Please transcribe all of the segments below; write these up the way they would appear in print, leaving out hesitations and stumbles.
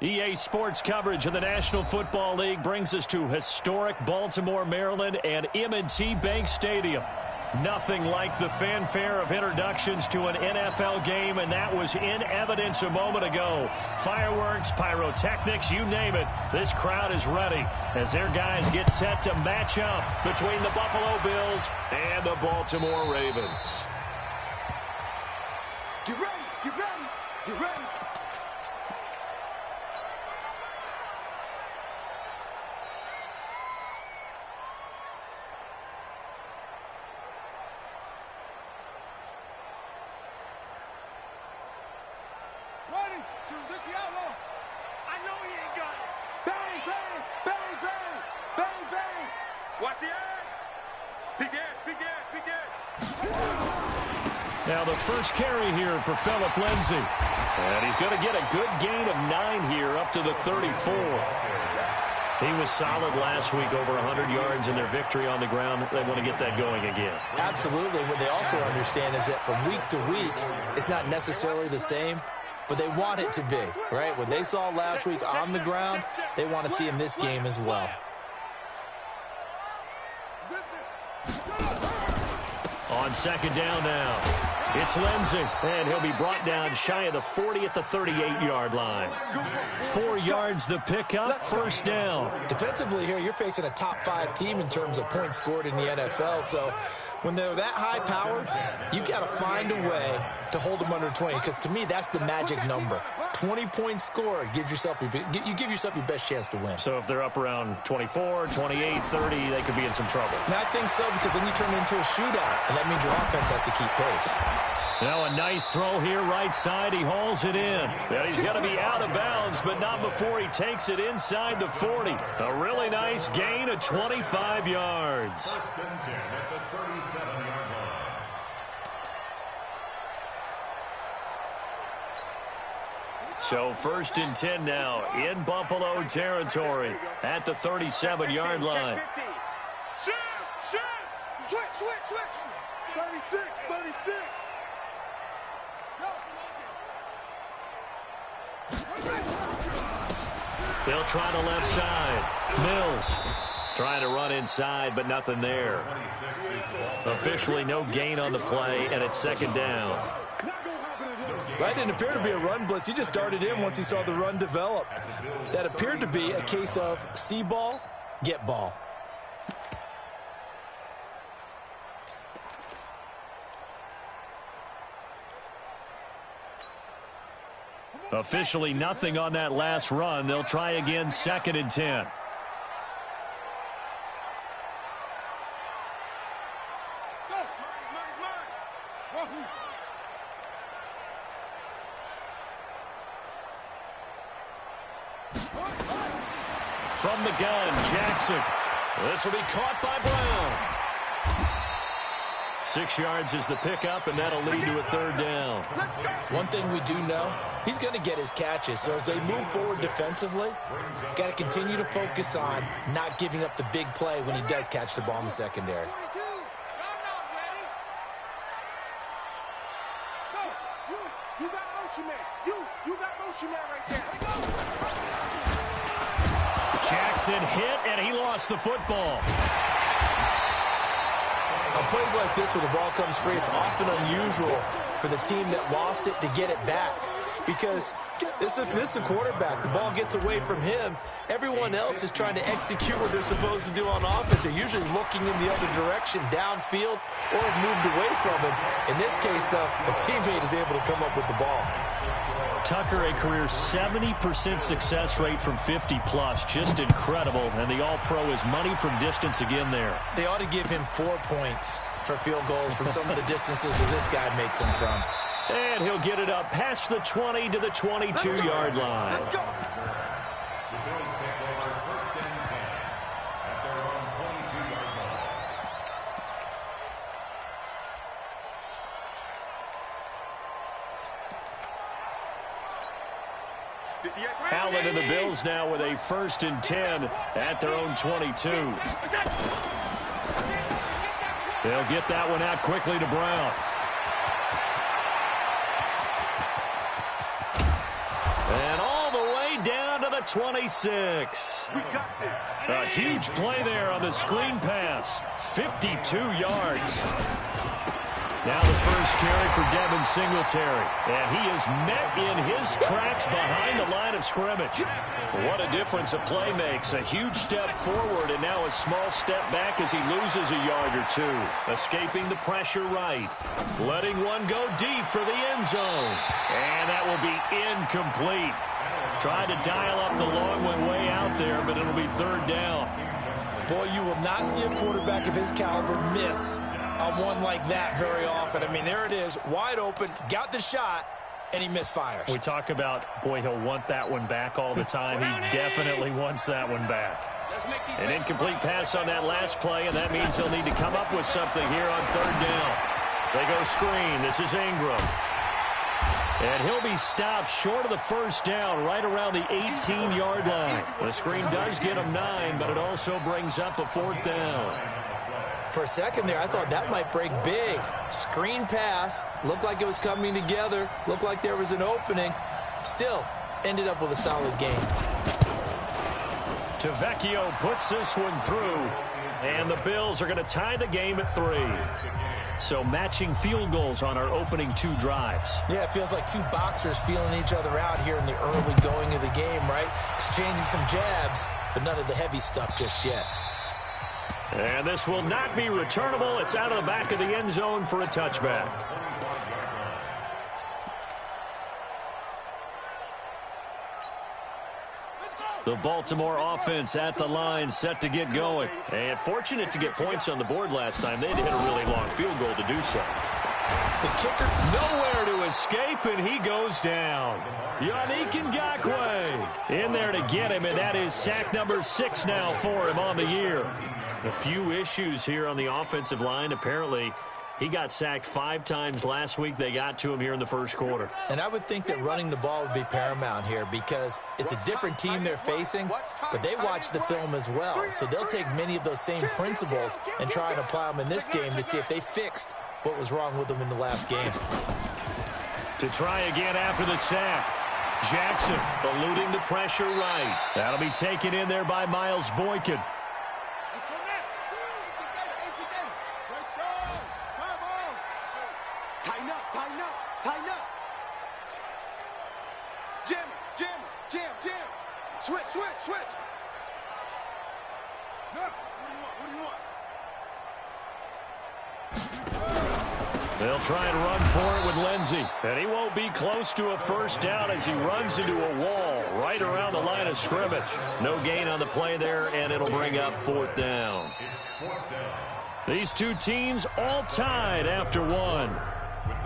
EA Sports coverage of the National Football League brings us to historic Baltimore, Maryland, and M&T Bank Stadium. Nothing like the fanfare of introductions to an NFL game, and that was in evidence a moment ago. Fireworks, pyrotechnics, you name it. This crowd is ready as their guys get set to match up between the Buffalo Bills and the Baltimore Ravens. Get ready, get ready, get ready. Now the first carry here for Phillip Lindsay. And he's going to get a good gain of 9 here up to the 34. He was solid last week, over 100 yards in their victory on the ground. They want to get that going again. Absolutely. What they also understand is that from week to week, it's not necessarily the same, but they want it to be, right? What they saw last week on the ground, they want to see in this game as well. On second down now, it's Lindsay, and he'll be brought down shy of the 40 at the 38-yard line. 4 yards the pickup, first down. Defensively here, you're facing a top-5 team in terms of points scored in the NFL, so when they're that high-powered, you've got to find a way to hold them under 20, because to me, that's the magic number. 20-point score gives yourself you give yourself your best chance to win. So if they're up around 24, 28, 30, they could be in some trouble. And I think so, because then you turn it into a shootout, and that means your offense has to keep pace. Now a nice throw here, right side. He hauls it in. And he's going to be out of bounds, but not before he takes it inside the 40. A really nice gain of 25 yards. First and 10 at the 37-yard line. So first and 10 now in Buffalo territory at the 37-yard line. Switch. 36. They'll try the left side. Mills trying to run inside, but nothing there. Officially no gain on the play, and it's second down. That didn't appear to be a run blitz. He just darted in once he saw the run develop. That appeared to be a case of see ball, get ball. Officially nothing on that last run. They'll try again, second and 10. From the gun, Jackson. This will be caught by Brown. 6 yards is the pickup, and that'll lead to a third down. One thing we do know, he's going to get his catches. So as they move forward defensively, got to continue to focus on not giving up the big play when he does catch the ball in the secondary. Jackson hit, and he lost the football. On plays like this where the ball comes free, it's often unusual for the team that lost it to get it back. Because this is the quarterback. The ball gets away from him. Everyone else is trying to execute what they're supposed to do on offense. They're usually looking in the other direction, downfield, or have moved away from him. In this case, though, a teammate is able to come up with the ball. Tucker, a career 70% success rate from 50-plus. Just incredible. And the All-Pro is money from distance again there. They ought to give him 4 points for field goals from some of the distances that this guy makes them from. And he'll get it up past the 20 to the 22-yard line. Allen and the Bills now with a first and 10 at their own 22. They'll get that one out quickly to Brown. And all the way down about 26. We got this. A huge play there on the screen pass. 52 yards. Now the first carry for Devin Singletary. And he is met in his tracks behind the line of scrimmage. What a difference a play makes. A huge step forward and now a small step back as he loses a yard or two. Escaping the pressure right. Letting one go deep for the end zone. And that will be incomplete. Tried to dial up the long one way out there, but it'll be third down. Boy, you will not see a quarterback of his caliber miss on one like that very often. I mean, there it is, wide open, got the shot, and he misfires. We talk about, boy, he'll want that one back all the time. He definitely wants that one back. An incomplete pass on that last play, and that means he'll need to come up with something here on third down. They go screen. This is Ingram. And he'll be stopped short of the first down right around the 18-yard line. The screen does get him 9, but it also brings up a fourth down. For a second there, I thought that might break big. Screen pass, looked like it was coming together, looked like there was an opening. Still, ended up with a solid game. Tavecchio puts this one through, and the Bills are going to tie the game at 3. So matching field goals on our opening 2 drives. Yeah, it feels like 2 boxers feeling each other out here in the early going of the game, right? Exchanging some jabs, but none of the heavy stuff just yet. And this will not be returnable. It's out of the back of the end zone for a touchback. The Baltimore offense at the line, set to get going. And fortunate to get points on the board last time. They had to hit a really long field goal to do so. The kicker nowhere to escape, and he goes down. Yannick Ngakoue in there to get him, and that is sack number 6 now for him on the year. A few issues here on the offensive line. Apparently, he got sacked 5 times last week. They got to him here in the first quarter. And I would think that running the ball would be paramount here because it's a different team they're facing, but they watch the film as well. So they'll take many of those same principles and try and apply them in this game to see if they fixed what was wrong with them in the last game. To try again after the sack. Jackson eluding the pressure right. That'll be taken in there by Miles Boykin. Tighten up. Jam. Switch. No, what do you want? They'll try and run for it with Lindsey. And he won't be close to a first down as he runs into a wall right around the line of scrimmage. No gain on the play there, and it'll bring up fourth down. These 2 teams all tied after 1. With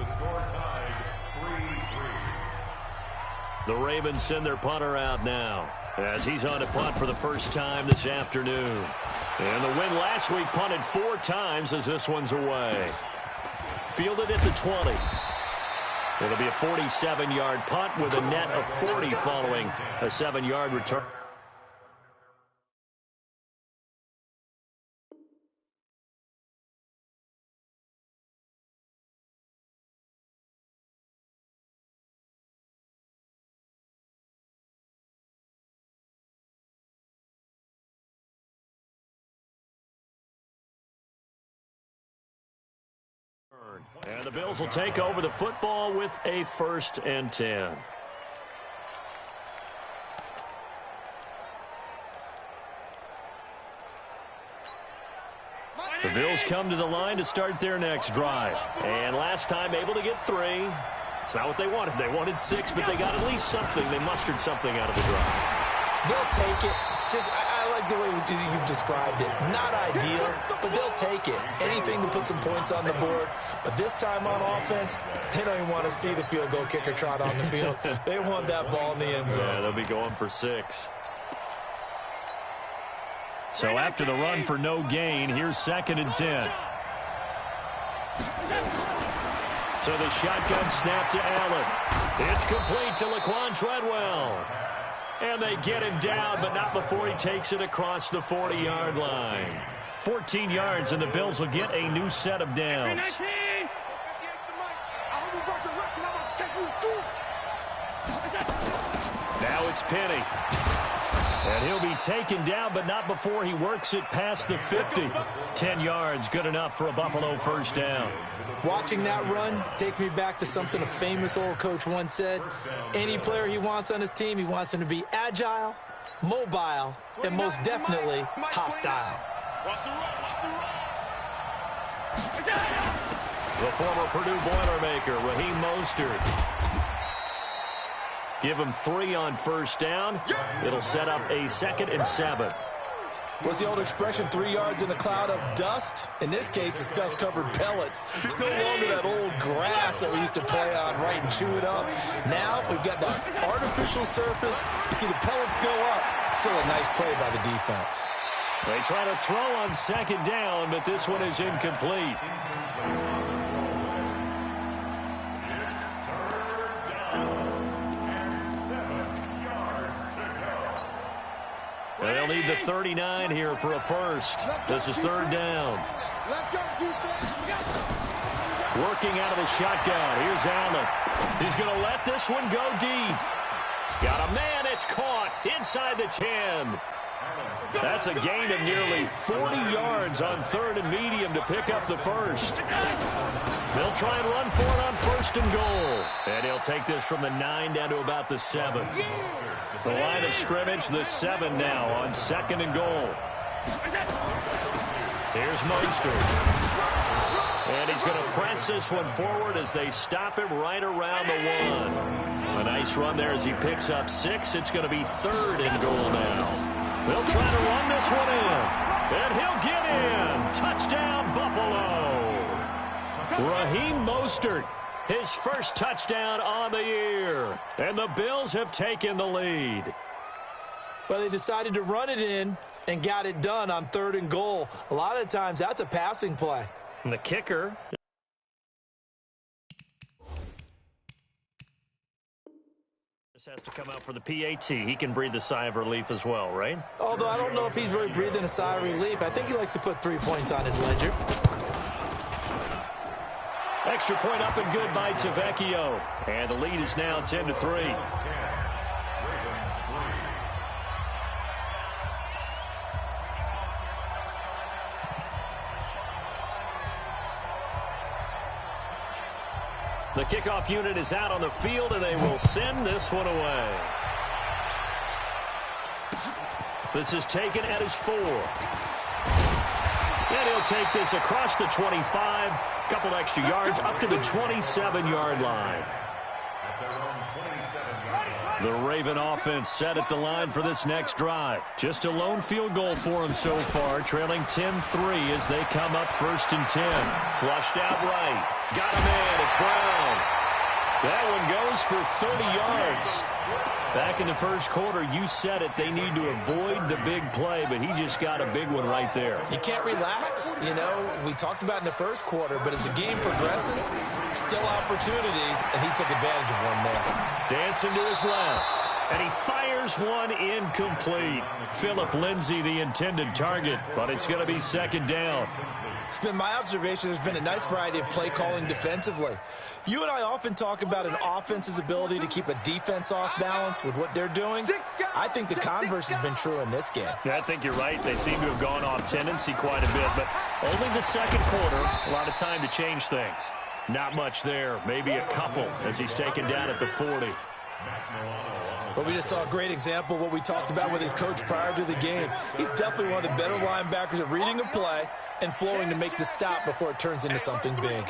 the score tied 3-3. The Ravens send their punter out now as he's on to punt for the first time this afternoon. And the win last week punted 4 times as this one's away. Fielded at the 20. It'll be a 47-yard punt with a net of 40 following a 7-yard return. And the Bills will take over the football with a 1st and 10. The Bills come to the line to start their next drive. And last time able to get 3. It's not what they wanted. They wanted 6, but they got at least something. They mustered something out of the drive. They'll take it. I like the way you've described it. Not ideal, but they'll take it. Anything to put some points on the board. But this time on offense, they don't even want to see the field goal kicker trot on the field. They want that ball in the end zone. Yeah, they'll be going for 6. So after the run for no gain, here's 2nd and 10. So the shotgun snap to Allen. It's complete to Laquan Treadwell. And they get him down, but not before he takes it across the 40-yard line. 14 yards, and the Bills will get a new set of downs. Now it's Penny. And he'll be taken down, but not before he works it past the 50. 10 yards, good enough for a Buffalo first down. Watching that run takes me back to something a famous old coach once said. Any player he wants on his team, he wants him to be agile, mobile, and most definitely hostile. The former Purdue Boilermaker, Raheem Mostert. Give him 3 on first down. It'll set up a 2nd and 7. What's the old expression, 3 yards in a cloud of dust? In this case, it's dust-covered pellets. It's no longer that old grass that we used to play on, right, and chew it up. Now we've got the artificial surface. You see the pellets go up. Still a nice play by the defense. They try to throw on 2nd down, but this one is incomplete. They'll need the 39 here for a first. This is 3rd down. Working out of the shotgun. Here's Allen. He's going to let this one go deep. Got a man. It's caught inside the 10. That's a gain of nearly 40 yards on 3rd and medium to pick up the first. They'll try and run for it on 1st and goal. And he'll take this from the 9 down to about the 7. The line of scrimmage, the 7 now on 2nd and goal. Here's Mostert. And he's going to press this one forward as they stop him right around the 1. A nice run there as he picks up 6. It's going to be 3rd and goal now. They'll try to run this one in. And he'll get in. Touchdown, Buffalo. Raheem Mostert, his first touchdown on the year. And the Bills have taken the lead. Well, they decided to run it in and got it done on 3rd and goal. A lot of times, that's a passing play. And the kicker has to come out for the PAT. He can breathe a sigh of relief as well, right? Although I don't know if he's really breathing a sigh of relief. I think he likes to put 3 points on his ledger. Extra point up and good by Tavecchio. And the lead is now 10-3. The kickoff unit is out on the field, and they will send this one away. This is taken at his 4. And he'll take this across the 25. Couple extra yards up to the 27-yard line. The Raven offense set at the line for this next drive. Just a lone field goal for them so far, trailing 10-3 as they come up 1st and 10. Flushed out right. Got a man. It's Brown. That one goes for 30 yards. Back in the first quarter, you said it, they need to avoid the big play, but he just got a big one right there. You can't relax. You know, we talked about in the first quarter, but as the game progresses, still opportunities, and he took advantage of one there. Dancing to his left, and he fires one incomplete. Philip Lindsay, the intended target, but it's going to be 2nd down. It's been my observation there's been a nice variety of play calling defensively. You and I often talk about an offense's ability to keep a defense off balance with what they're doing. I think the converse has been true in this game. Yeah, I think you're right. They seem to have gone off tendency quite a bit, but only the second quarter, a lot of time to change things. Not much there, maybe a couple as he's taken down at the 40. But we just saw a great example of what we talked about with his coach prior to the game. He's definitely one of the better linebackers at reading a play and flowing to make the stop before it turns into something big.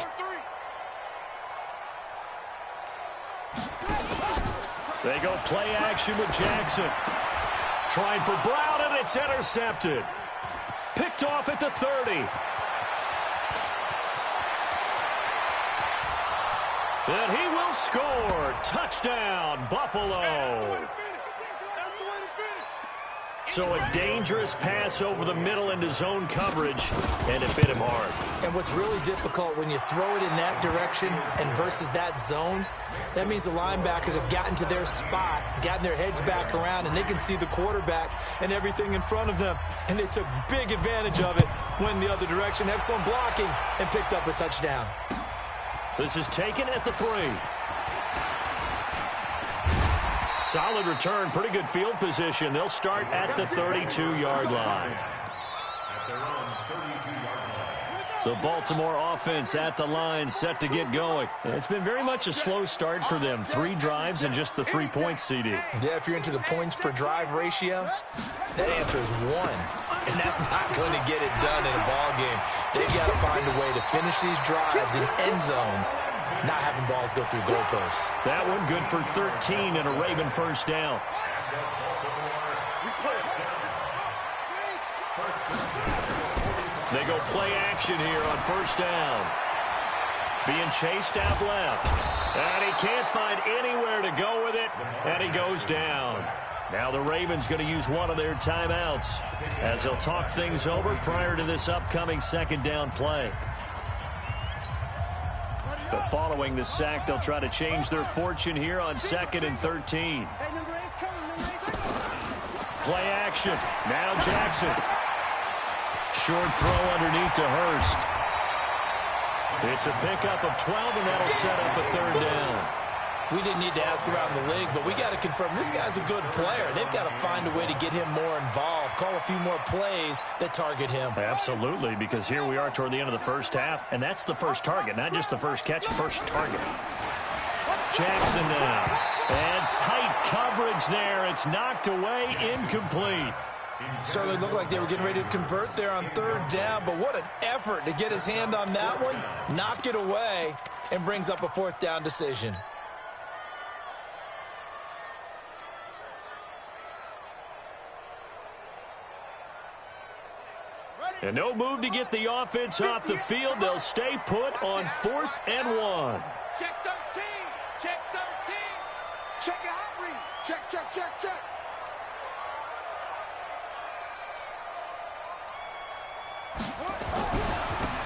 They go play action with Jackson. Trying for Brown, and it's intercepted. Picked off at the 30. And he will score. Touchdown, Buffalo. So a dangerous pass over the middle into zone coverage, and it bit him hard. And what's really difficult when you throw it in that direction and versus that zone, that means the linebackers have gotten to their spot, gotten their heads back around, and they can see the quarterback and everything in front of them. And they took big advantage of it, went the other direction, excellent blocking, and picked up a touchdown. This is taken at the 3. Solid return, pretty good field position. They'll start at the 32-yard line. The Baltimore offense at the line, set to get going. It's been very much a slow start for them. 3 drives and just the 3 points, CD. Yeah, if you're into the points per drive ratio, that answer is 1. And that's not going to get it done in a ball game. They've got to find a way to finish these drives in end zones, not having balls go through goalposts. That one good for 13 and a Raven first down. They go play action here on first down. Being chased out left. And he can't find anywhere to go with it. And he goes down. Now the Ravens going to use one of their timeouts as they'll talk things over prior to this upcoming second down play. But following the sack, they'll try to change their fortune here on 2nd and 13. Play action. Now Jackson. Short throw underneath to Hurst. It's a pickup of 12, and that'll set up a 3rd down. We didn't need to ask around the league, but we got to confirm this guy's a good player. They've got to find a way to get him more involved, call a few more plays that target him. Absolutely, because here we are toward the end of the first half, and that's the first target, not just the first catch, first target. Jackson now, and tight coverage there. It's knocked away, incomplete. Certainly looked like they were getting ready to convert there on 3rd down, but what an effort to get his hand on that one, knock it away, and brings up a 4th down decision. And no move to get the offense off the field. They'll stay put on 4th and 1. Check 13. Check 13. Check your hot read. Check, check, check, check.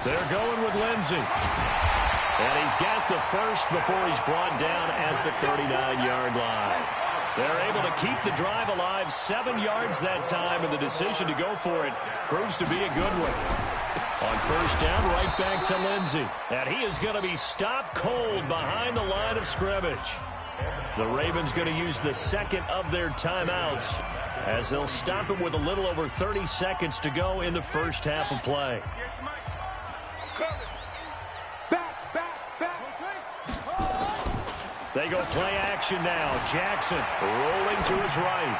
They're going with Lindsey. And he's got the first before he's brought down at the 39-yard line. They're able to keep the drive alive, 7 yards that time, and the decision to go for it proves to be a good one. On first down, right back to Lindsey. And he is going to be stopped cold behind the line of scrimmage. The Ravens going to use the 2nd of their timeouts as they'll stop it with a little over 30 seconds to go in the first half of play. They go play action now. Jackson rolling to his right.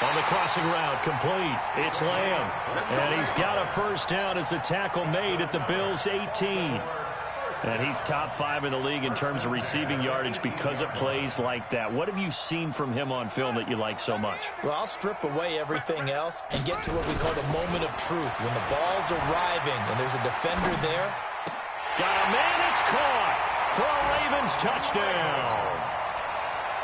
On the crossing route, complete. It's Lamb. And he's got a first down as the tackle made at the Bills' 18. And he's top 5 in the league in terms of receiving yardage because of plays like that. What have you seen from him on film that you like so much? Well, I'll strip away everything else and get to what we call the moment of truth. When the ball's arriving and there's a defender there. Got a man, it's caught for a Ravens touchdown.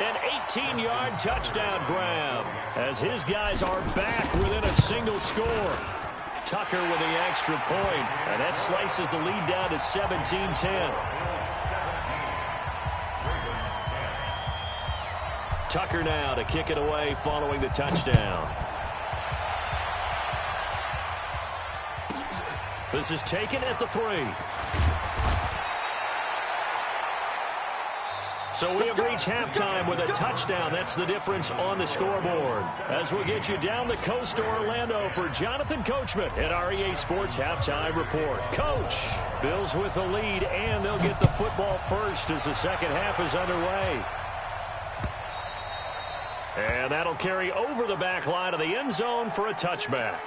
An 18-yard touchdown grab as his guys are back within a single score. Tucker with the extra point, and that slices the lead down to 17-10. Tucker now to kick it away following the touchdown. This is taken at the 3. So we have reached halftime with a touchdown. That's the difference on the scoreboard. As we'll get you down the coast to Orlando for Jonathan Coachman at our EA Sports Halftime Report. Coach, Bills with the lead, and they'll get the football first as the second half is underway. And that'll carry over the back line of the end zone for a touchback.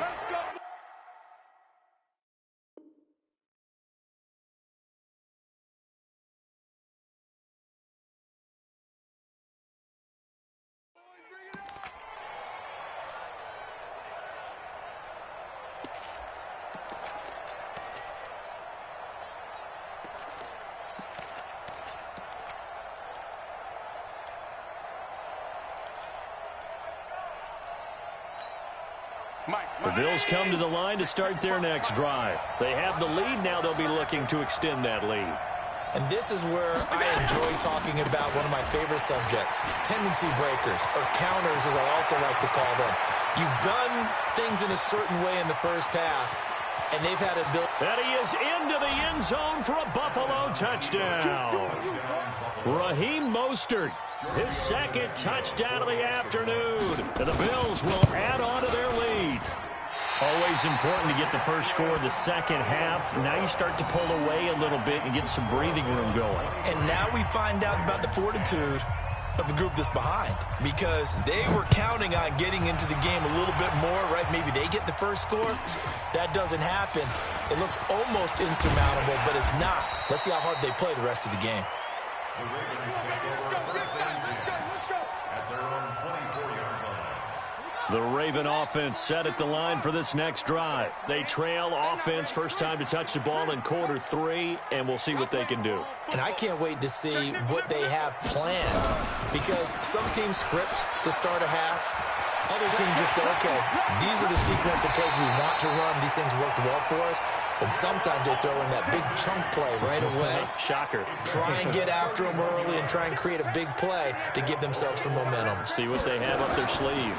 The Bills come to the line to start their next drive. They have the lead. Now they'll be looking to extend that lead. And this is where I enjoy talking about one of my favorite subjects, tendency breakers, or counters as I also like to call them. You've done things in a certain way in the first half, and they've had a build. And he is into the end zone for a Buffalo touchdown. Raheem Mostert His second touchdown of the afternoon. And the Bills will add on to their lead. Always important to get the first score of the second half. Now you start to pull away a little bit and get some breathing room going. And now we find out about the fortitude of the group that's behind, because they were counting on getting into the game a little bit more, right? Maybe they get the first score. That doesn't happen. It looks almost insurmountable, but it's not. Let's see how hard they play the rest of the game. The Ravens take over first and 10 at their own 24-yard line. The Raven offense set at the line for this next drive. They trail offense, first time to touch the ball in quarter 3, and we'll see what they can do. And I can't wait to see what they have planned, because some teams script to start a half. Other teams just go, okay, these are the sequence of plays we want to run. These things worked well for us. And sometimes they throw in that big chunk play right away. Shocker. Try and get after them early and try and create a big play to give themselves some momentum. See what they have up their sleeve.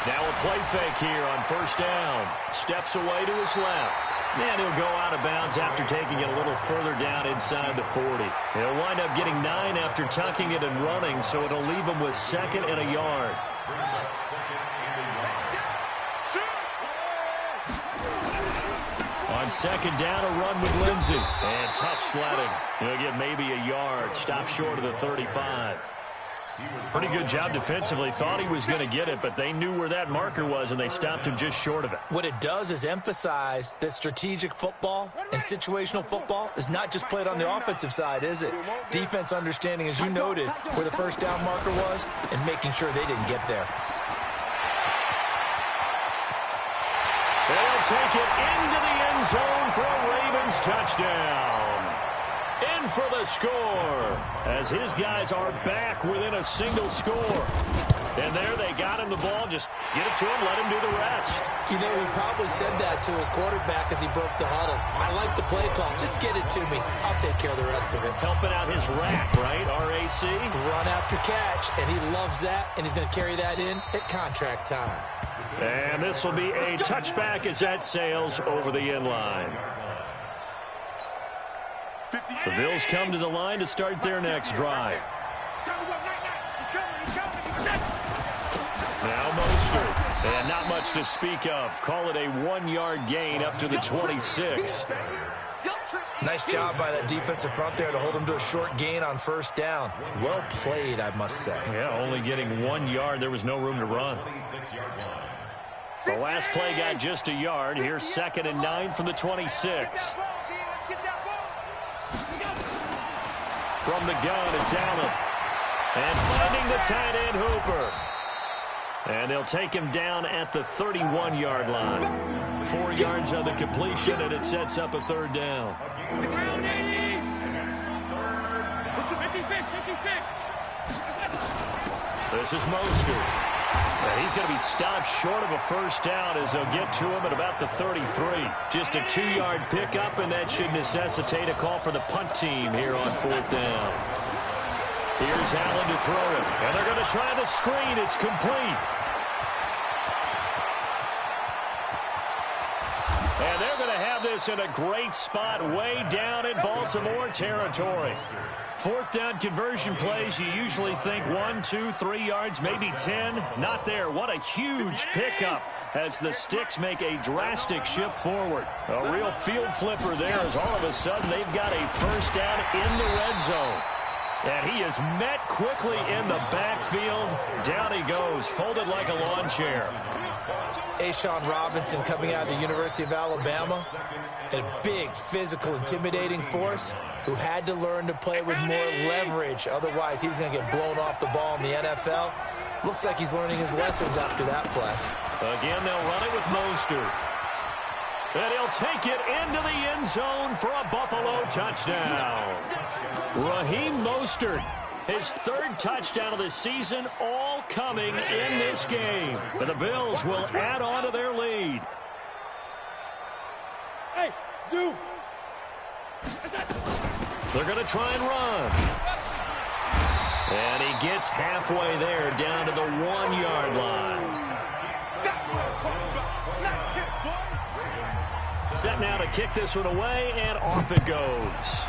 Now a play fake here on first down. Steps away to his left. And he'll go out of bounds after taking it a little further down inside the 40. He'll wind up getting 9 after tucking it and running, so it'll leave him with 2nd and a yard. Brings up 2nd and a yard. On 2nd down, a run with Lindsey. And tough sledding. He'll get maybe a yard. Stop short of the 35. Pretty good job defensively. Thought he was going to get it, but they knew where that marker was, and they stopped him just short of it. What it does is emphasize that strategic football and situational football is not just played on the offensive side, is it? Defense understanding, as you noted, where the first down marker was and making sure they didn't get there. They'll take it into the end zone for a Ravens touchdown. In for the score, as his guys are back within a single score. And there they got him the ball. Just get it to him, let him do the rest. You know, he probably said that to his quarterback as he broke the huddle. I like the play call. Just get it to me. I'll take care of the rest of it. Helping out his rack, right? RAC. Run after catch, and he loves that, and he's going to carry that in at contract time. And this will be a touchback as that sails over the end line. The Bills come to the line to start their next drive. Now Mostert. And not much to speak of. Call it a 1-yard gain up to the 26. Nice job by that defensive front there to hold him to a short gain on first down. Well played, I must say. Yeah, only getting 1 yard. There was no room to run. The last play got just a yard. Here's 2nd and 9 from the 26. From the gun, it's Allen. And finding the tight end, Hooper. And they'll take him down at the 31-yard line. 4 yards on the completion, and it sets up a 3rd down. This is Mostert. And he's going to be stopped short of a first down as they'll get to him at about the 33. Just a 2-yard pickup, and that should necessitate a call for the punt team here on 4th down. Here's Allen to throw it. And they're going to try the screen. It's complete. And they're going to have this in a great spot way down in Baltimore territory. 4th down conversion plays, you usually think 1, 2, 3 yards, maybe 10. Not there. What a huge pickup as the Sticks make a drastic shift forward. A real field flipper there as all of a sudden they've got a first down in the red zone. And he is met quickly in the backfield. Down he goes, folded like a lawn chair. A'Shawn Robinson coming out of the University of Alabama. A big, physical, intimidating force who had to learn to play with more leverage. Otherwise, he's going to get blown off the ball in the NFL. Looks like he's learning his lessons after that play. Again, they'll run it with Mostert. And he'll take it into the end zone for a Buffalo touchdown. Raheem Mostert, his 3rd touchdown of the season, all coming in this game. And the Bills will add on to their lead. Hey, Zoo. They're going to try and run. And he gets halfway there down to the 1-yard line. Set now to kick this one away, and off it goes.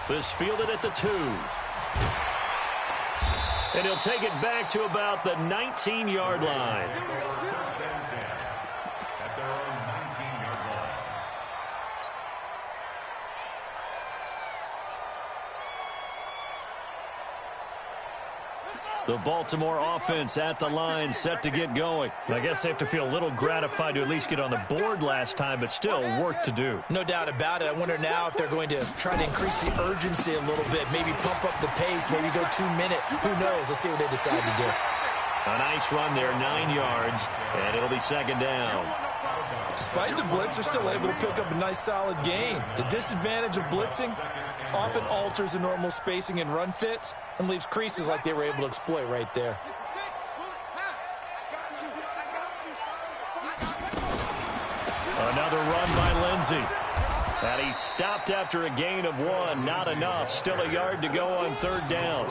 This fielded at the 2. And he'll take it back to about the 19-yard line. First and 10 at their own 19-yard line. The Baltimore offense at the line, set to get going. I guess they have to feel a little gratified to at least get on the board last time, but still work to do. No doubt about it. I wonder now if they're going to try to increase the urgency a little bit, maybe pump up the pace, maybe go 2-minute. Who knows? Let's see what they decide to do. A nice run there, 9 yards, and it'll be second down. Despite the blitz, they're still able to pick up a nice solid gain. The disadvantage of blitzing often alters the normal spacing and run fits and leaves creases like they were able to exploit right there. Another run by Lindsey. And he stopped after a gain of 1. Not enough. Still a yard to go on third down.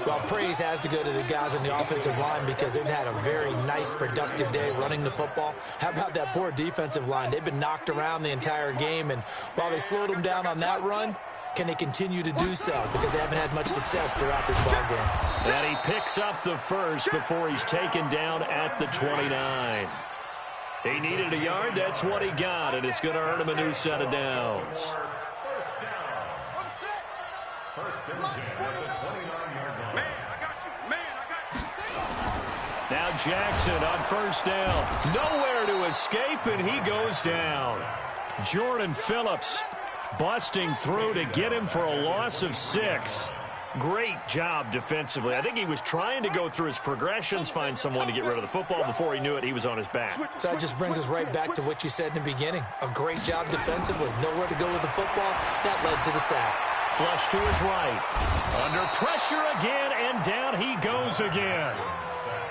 Well, praise has to go to the guys on the offensive line because they've had a very nice, productive day running the football. How about that poor defensive line? They've been knocked around the entire game, and while they slowed them down on that run, can they continue to do so? Because they haven't had much success throughout this ballgame. And he picks up the first before he's taken down at the 29. He needed a yard. That's what he got, and it's going to earn him a new set of downs. First down. First and 10 at the 29-yard line. Man, I got you. Man, I got you. Now Jackson on first down. Nowhere to escape, and he goes down. Jordan Phillips busting through to get him for a loss of 6. Great job defensively. I think he was trying to go through his progressions, find someone to get rid of the football. Before he knew it, he was on his back. So that just brings us right back to what you said in the beginning. A great job defensively. Nowhere to go with the football. That led to the sack. Flush to his right. Under pressure again, and down he goes again.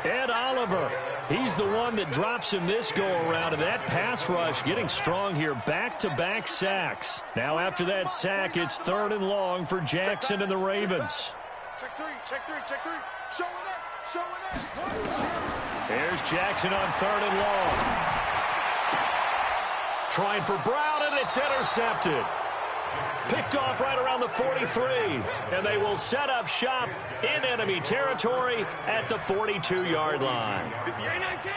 Ed Oliver, he's the one that drops him this go-around, and that pass rush getting strong here. Back-to-back sacks. Now after that sack, it's 3rd and long for Jackson and the Ravens. Check 3, check 3, check 3. Showing up, showing up. There's Jackson on 3rd and long. Trying for Brown, and it's intercepted. Picked off right around the 43, and they will set up shop in enemy territory at the 42-yard line. 58-19.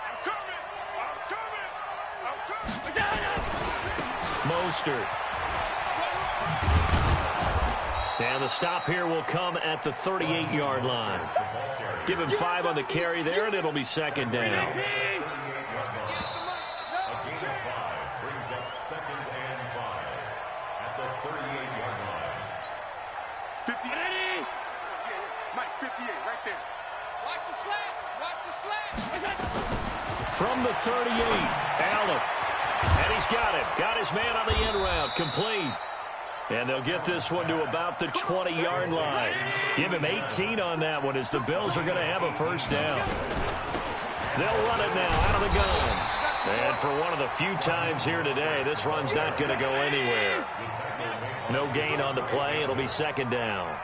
I'm coming. Mostert. And the stop here will come at the 38-yard line. Give him 5 on the carry there, and it'll be second down. From the 38, Allen. And he's got it. Got his man on the end route. Complete. And they'll get this one to about the 20-yard line. Give him 18 on that one as the Bills are going to have a first down. They'll run it now out of the gun. And for one of the few times here today, this run's not going to go anywhere. No gain on the play. It'll be second down.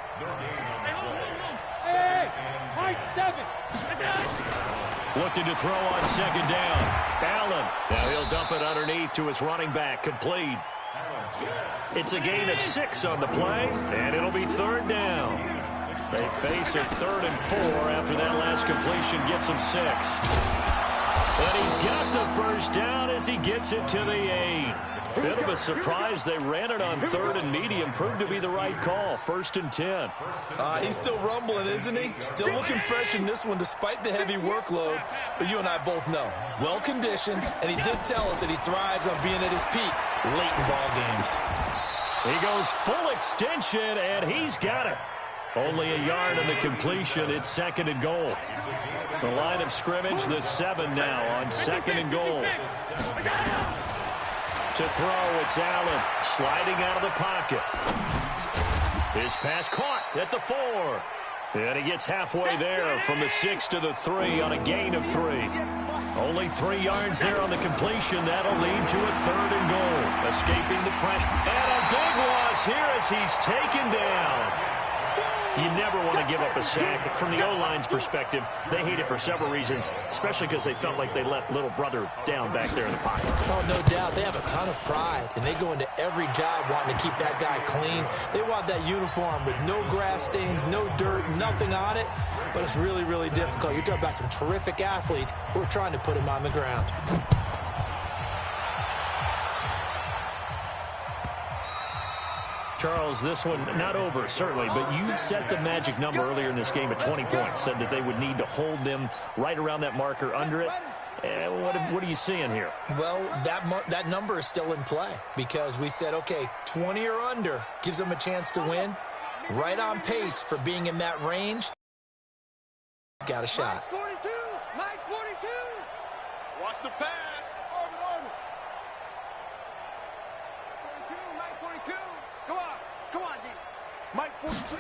Looking to throw on second down. Allen. Now he'll dump it underneath to his running back. Complete. It's a gain of 6 on the play, and it'll be third down. They face a 3rd and 4 after that last completion gets him 6. But he's got the first down as he gets it to the 8. Bit of a surprise. They ran it on 3rd and medium. Proved to be the right call. 1st and 10. He's still rumbling, isn't he? Still looking fresh in this one despite the heavy workload. But you and I both know, well-conditioned, and he did tell us that he thrives on being at his peak late in ball games. He goes full extension, and he's got it. Only a yard on the completion. It's 2nd and goal. The line of scrimmage, the 7 now on 2nd and goal. To throw, it's Allen sliding out of the pocket. His pass caught at the 4. And he gets halfway there from the 6 to the 3 on a gain of 3. Only 3 yards there on the completion. That'll lead to a 3rd and goal. Escaping the pressure. And a big loss here as he's taken down. You never want to give up a sack. From the O-line's perspective, they hate it for several reasons, especially because they felt like they let little brother down back there in the pocket. Oh, no doubt. They have a ton of pride, and they go into every job wanting to keep that guy clean. They want that uniform with no grass stains, no dirt, nothing on it, but it's really, really difficult. You're talking about some terrific athletes who are trying to put him on the ground. Charles, this one not over, certainly, but you set the magic number earlier in this game at 20 points, said that they would need to hold them right around that marker under it. What are you seeing here? Well, that number is still in play because we said, okay, 20 or under gives them a chance to win. Right on pace for being in that range. Got a shot. Max 42. Max 42. Watch the pass. Orbit, orbit. 42. Mike 42. Come on. Come on, D. Mike 42.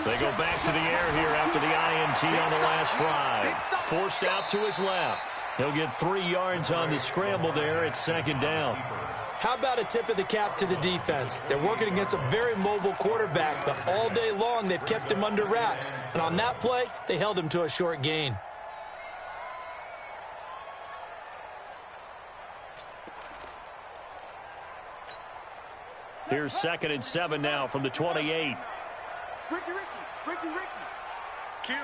They go back to the air here after the INT on the last drive. Forced out to his left. He'll get 3 yards on the scramble there. It's second down. How about a tip of the cap to the defense? They're working against a very mobile quarterback, but all day long they've kept him under wraps. And on that play, they held him to a short gain. Here's 2nd and 7 now from the 28. Ricky. Kill.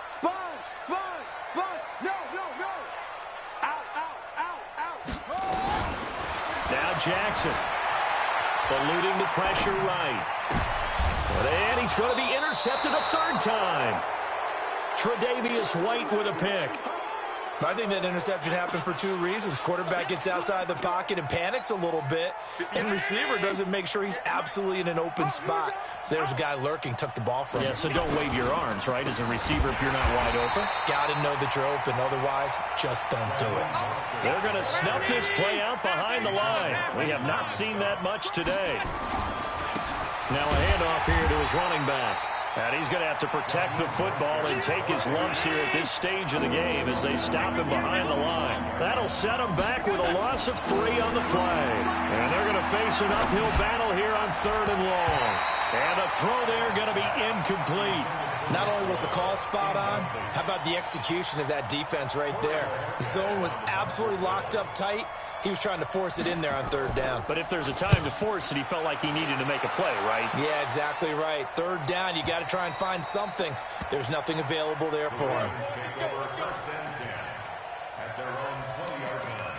Sponge. No. Out. Now Jackson. Eluding the pressure right. And he's going to be intercepted a 3rd time. Tre'Davious White with a pick. I think that interception happened for 2 reasons. Quarterback gets outside the pocket and panics a little bit, and receiver doesn't make sure he's absolutely in an open spot. So there's a guy lurking, took the ball from him. Yeah, so don't wave your arms, right, as a receiver if you're not wide open. Got to know that you're open. Otherwise, just don't do it. They're going to snuff this play out behind the line. We have not seen that much today. Now a handoff here to his running back. And he's going to have to protect the football and take his lumps here at this stage of the game as they stop him behind the line. That'll set him back with a loss of 3 on the play. And they're going to face an uphill battle here on 3rd and long. And the throw there going to be incomplete. Not only was the call spot on, how about the execution of that defense right there? The zone was absolutely locked up tight. He was trying to force it in there on 3rd down. But if there's a time to force it, he felt like he needed to make a play, right? Yeah, exactly right. 3rd down, you got to try and find something. There's nothing available there for him. At their own 20-yard line.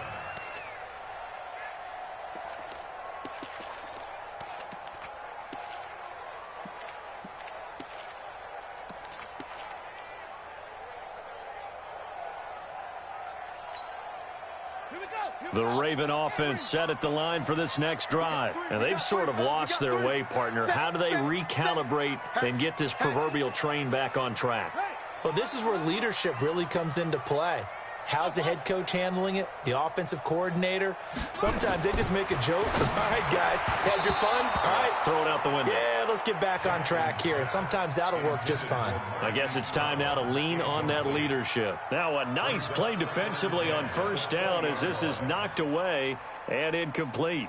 The Raven offense set at the line for this next drive. And they've sort of lost their way, partner. How do they recalibrate and get this proverbial train back on track? Well, this is where leadership really comes into play. How's the head coach handling it? The offensive coordinator? Sometimes they just make a joke. All right, guys, had your fun? All right. Throw it out the window. Yeah, let's get back on track here. And sometimes that'll work just fine. I guess it's time now to lean on that leadership. Now a nice play defensively on 1st down as this is knocked away and incomplete.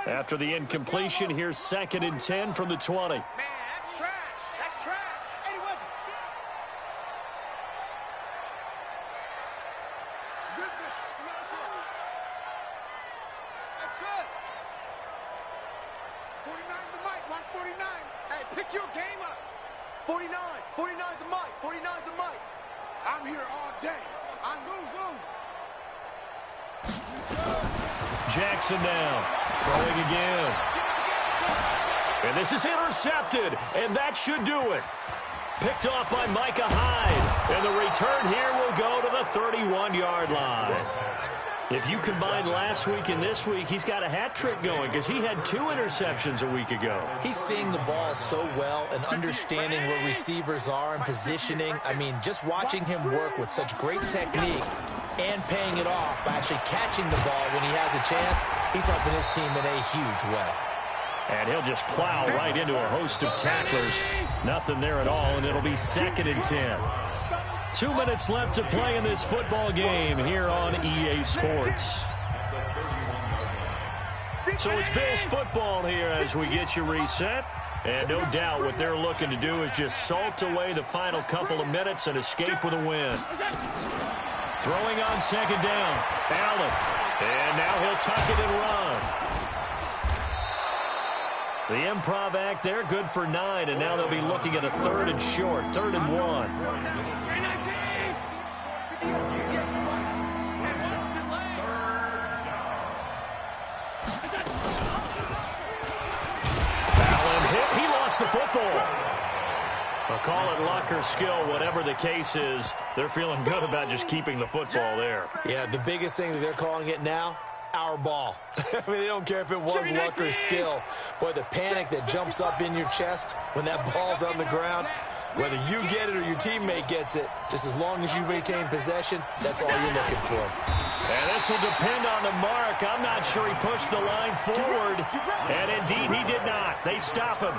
After the incompletion, here's 2nd and 10 from the 20. Man, that's trash. That's trash. Eddie Weber. Good. That's it. 49 to Mike. Watch 49. Hey, pick your game up. 49 to Mike. 49 to Mike. I'm here all day. I'm boom. Jackson now, throwing again. And this is intercepted, and that should do it. Picked off by Micah Hyde, and the return here will go to the 31-yard line. If you combine last week and this week, he's got a hat trick going because he had 2 interceptions a week ago. He's seeing the ball so well and understanding where receivers are and positioning. I mean, just watching him work with such great technique and paying it off by actually catching the ball when he has a chance, he's helping his team in a huge way. And he'll just plow right into a host of tacklers. Nothing there at all, and it'll be 2nd and 10. 2 minutes left to play in this football game here on EA Sports. So it's Bills football here as we get you reset. And no doubt what they're looking to do is just salt away the final couple of minutes and escape with a win. Throwing on second down, Allen. And now he'll tuck it and run. The improv act there, good for 9, and now they'll be looking at a 3rd and short, 3rd and 1. Allen hit, he lost the football. I'll call it luck or skill, whatever the case is. They're feeling good about just keeping the football there. Yeah, the biggest thing that they're calling it now, our ball. I mean, they don't care if it was luck or skill. Boy, the panic that jumps up in your chest when that ball's on the ground, whether you get it or your teammate gets it, just as long as you retain possession, that's all you're looking for. And this will depend on the mark. I'm not sure he pushed the line forward. And indeed, he did not. They stop him.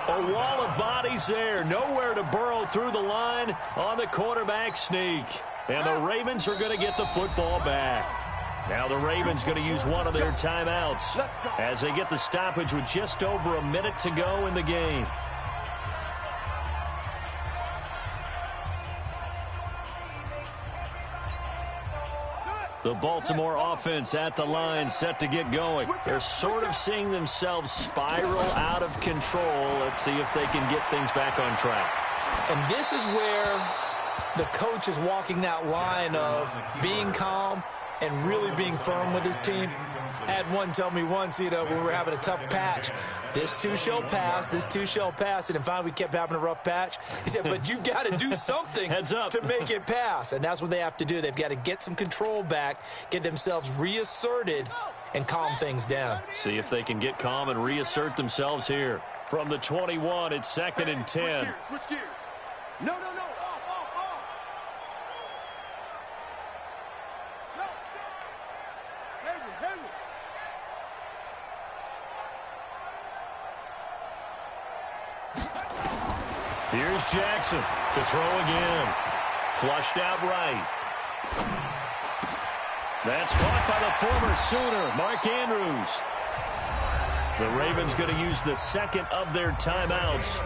A wall of bodies there. Nowhere to burrow through the line on the quarterback sneak. And the Ravens are going to get the football back. Now the Ravens going to use one of their timeouts as they get the stoppage with just over a minute to go in the game. The Baltimore offense at the line, set to get going. They're sort of seeing themselves spiral out of control. Let's see if they can get things back on track. And this is where the coach is walking that line of being calm and really being firm with his team. I had one tell me once, when we were having a tough patch, this too shall pass, this too shall pass. And finally we kept having a rough patch. He said, but you've got to do something to make it pass. And that's what they have to do. They've got to get some control back, get themselves reasserted, and calm things down. See if they can get calm and reassert themselves here. From the 21, it's 2nd and 10. Switch gears. No. Off. No. Henry. Here's Jackson to throw again. Flushed out right. That's caught by the former Sooner, Mark Andrews. The Ravens going to use the second of their timeouts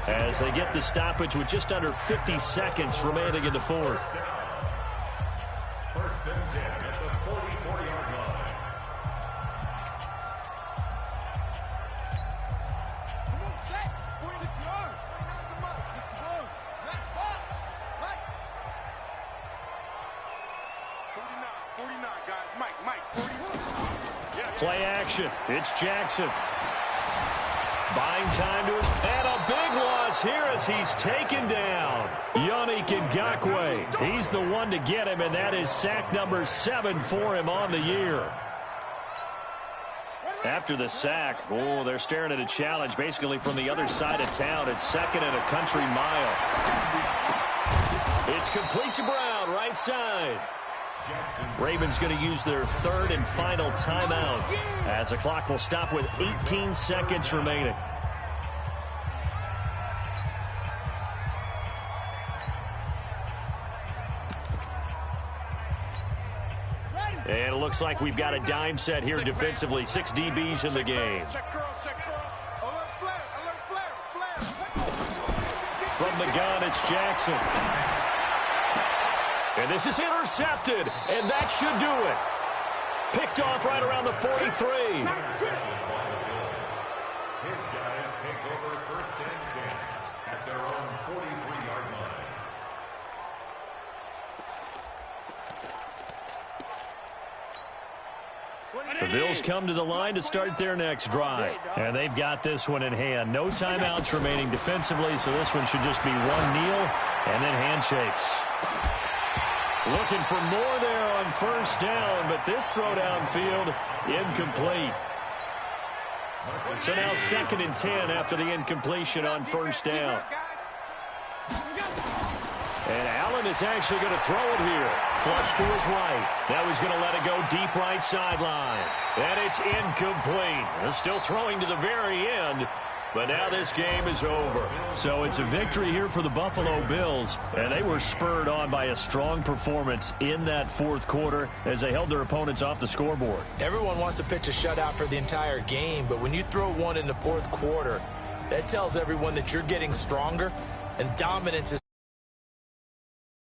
as they get the stoppage with just under 50 seconds remaining in the fourth. 1st and 10 at the 44-yard line. Come on, set. 46 yards. 49, guys. Mike, 41. Play action. It's Jackson. Buying time to his... And a big loss here as he's taken down. Yannick Ngakoue. He's the one to get him, and that is sack number 7 for him on the year. After the sack, they're staring at a challenge basically from the other side of town. It's 2nd and a country mile. It's complete to Brown, right side. Ravens going to use their 3rd and final timeout as the clock will stop with 18 seconds remaining. And it looks like we've got a dime set here defensively. 6 DBs in the game. From the gun, it's Jackson. And this is intercepted, and that should do it. Picked off right around the 43. His guys take over 1st and 10 at their own 43-yard line. The Bills come to the line to start their next drive. And they've got this one in hand. No timeouts remaining defensively, so this one should just be one kneel and then handshakes. Looking for more there on 1st down, but this throw downfield incomplete. So now 2nd and 10 after the incompletion on 1st down. And Allen is actually going to throw it here. Flush to his right. Now he's going to let it go deep right sideline. And it's incomplete. They're still throwing to the very end. But now this game is over. So it's a victory here for the Buffalo Bills, and they were spurred on by a strong performance in that fourth quarter as they held their opponents off the scoreboard. Everyone wants to pitch a shutout for the entire game, but when you throw one in the fourth quarter, that tells everyone that you're getting stronger, and dominance is